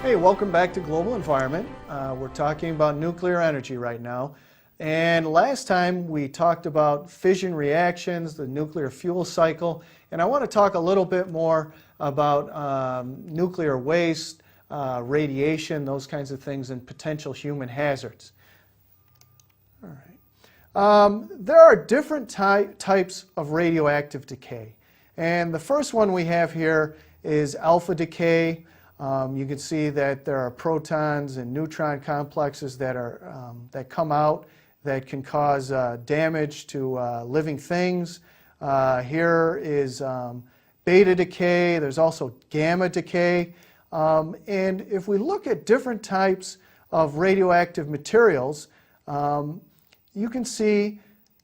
Hey, welcome back to Global Environment. We're talking about nuclear energy right now. And last time we talked about fission reactions, the nuclear fuel cycle, and I want to talk a little bit more about nuclear waste, radiation, those kinds of things, and potential human hazards. All right. There are different types of radioactive decay. And the first one we have here is alpha decay. You can see that there are protons and neutron complexes that come out that can cause damage to living things. Here is beta decay. There's also gamma decay. And if we look at different types of radioactive materials, you can see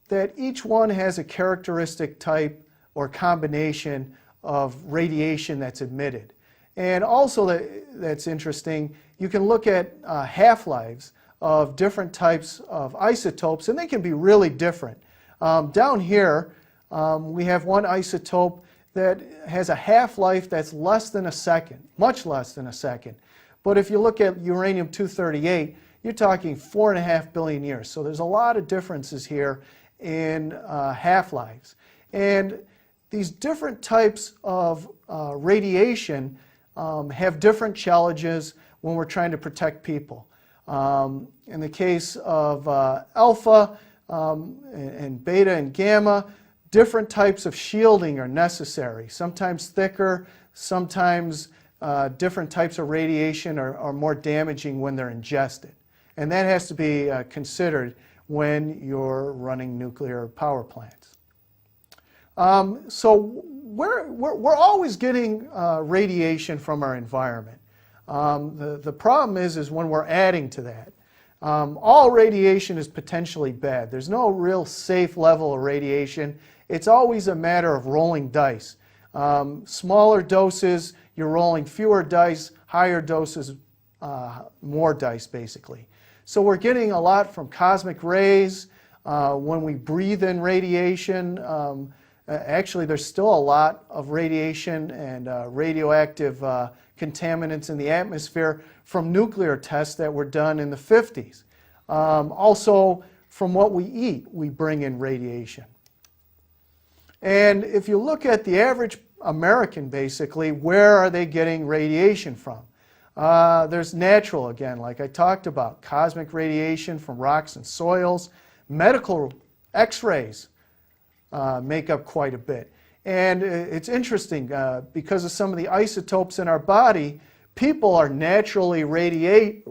that each one has a characteristic type or combination of radiation that's emitted. And also that's interesting, you can look at half-lives of different types of isotopes, and they can be really different. Down here, we have one isotope that has a half-life that's less than a second, much less than a second. But if you look at uranium-238, you're talking 4.5 billion years. So there's a lot of differences here in half-lives. And these different types of radiation have different challenges when we're trying to protect people. In the case of alpha and beta and gamma, different types of shielding are necessary. Sometimes thicker, sometimes different types of radiation are more damaging when they're ingested. And that has to be considered when you're running nuclear power plants. So we're always getting radiation from our environment. The problem is when we're adding to that. All radiation is potentially bad. There's no real safe level of radiation. It's always a matter of rolling dice. Smaller doses, you're rolling fewer dice. Higher doses, more dice, basically. So we're getting a lot from cosmic rays. When we breathe in radiation, actually, there's still a lot of radiation and radioactive contaminants in the atmosphere from nuclear tests that were done in the 50s. Also, from what we eat, we bring in radiation. And if you look at the average American, basically, where are they getting radiation from? There's natural, again, like I talked about, cosmic radiation from rocks and soils, medical X-rays. Make up quite a bit. And it's interesting because of some of the isotopes in our body, people are naturally radioactive.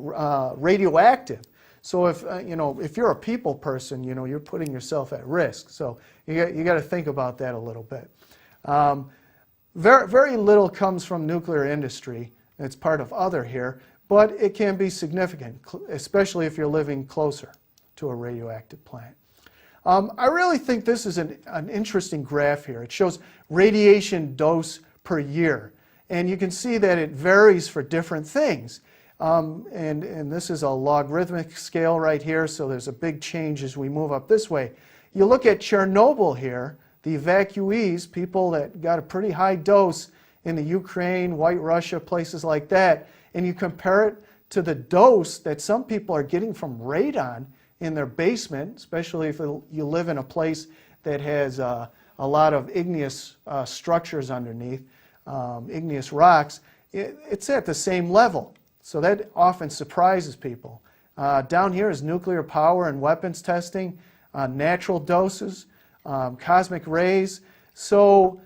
So if you're a people person, you're putting yourself at risk. So you got to think about that a little bit. Very little comes from nuclear industry. It's part of other here, but it can be significant, especially if you're living closer to a radioactive plant. I really think this is an interesting graph here. It shows radiation dose per year. And you can see that it varies for different things. And this is a logarithmic scale right here, so there's a big change as we move up this way. You look at Chernobyl here, the evacuees, people that got a pretty high dose in the Ukraine, White Russia, places like that, and you compare it to the dose that some people are getting from radon in their basement, especially if you live in a place that has a lot of igneous structures underneath, igneous rocks, it's at the same level. So that often surprises people. Down here is nuclear power and weapons testing, natural doses, cosmic rays. So,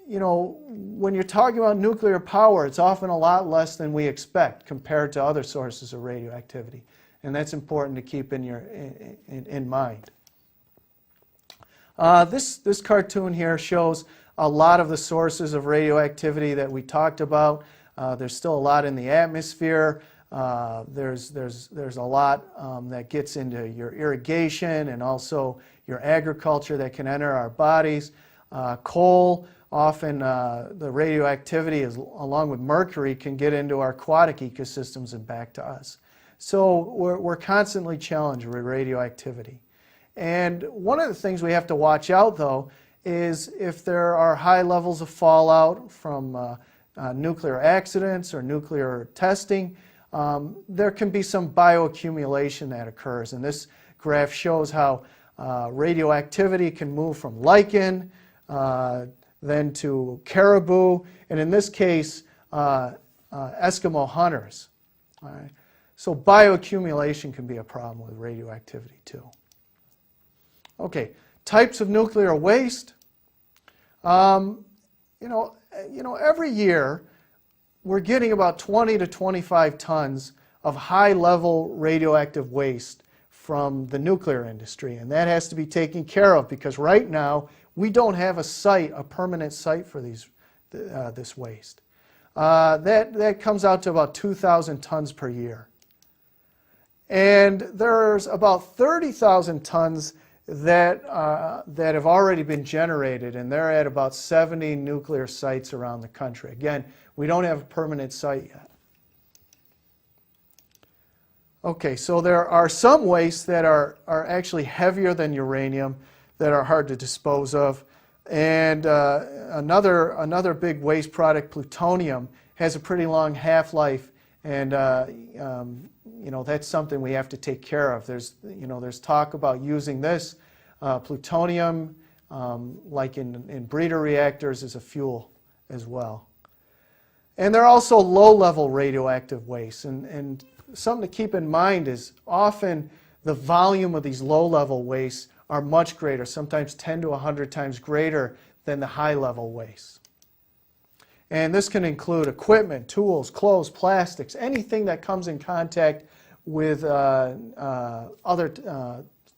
when you're talking about nuclear power, it's often a lot less than we expect compared to other sources of radioactivity. And that's important to keep in mind. This cartoon here shows a lot of the sources of radioactivity that we talked about. There's still a lot in the atmosphere. There's a lot that gets into your irrigation and also your agriculture that can enter our bodies. Coal, often the radioactivity, along with mercury, can get into our aquatic ecosystems and back to us. So we're constantly challenged with radioactivity. And one of the things we have to watch out, though, is if there are high levels of fallout from nuclear accidents or nuclear testing, there can be some bioaccumulation that occurs. And this graph shows how radioactivity can move from lichen, then to caribou, and in this case, Eskimo hunters. All right. So bioaccumulation can be a problem with radioactivity too. Okay, types of nuclear waste. Every year we're getting about 20 to 25 tons of high-level radioactive waste from the nuclear industry, and that has to be taken care of because right now we don't have a site, a permanent site for this waste. That comes out to about 2,000 tons per year. And there's about 30,000 tons that have already been generated, and they're at about 70 nuclear sites around the country. Again, we don't have a permanent site yet. Okay, so there are some wastes that are actually heavier than uranium that are hard to dispose of. And another big waste product, plutonium, has a pretty long half-life, and that's something we have to take care of. There's talk about using this plutonium, like in breeder reactors, as a fuel as well. And there are also low-level radioactive wastes, and something to keep in mind is often the volume of these low-level wastes are much greater, sometimes 10 to 100 times greater than the high-level wastes. And this can include equipment, tools, clothes, plastics, anything that comes in contact with other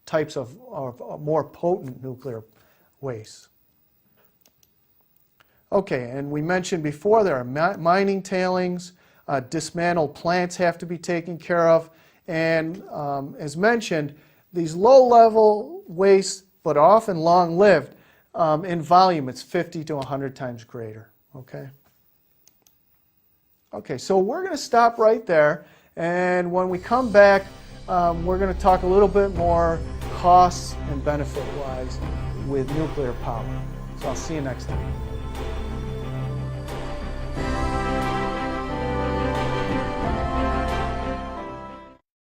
types of more potent nuclear wastes. Okay, and we mentioned before there are mining tailings, dismantled plants have to be taken care of, and as mentioned, these low-level wastes, but often long-lived, in volume it's 50 to 100 times greater. Okay? Okay, so we're going to stop right there, and when we come back, we're going to talk a little bit more costs and benefit-wise with nuclear power. So I'll see you next time.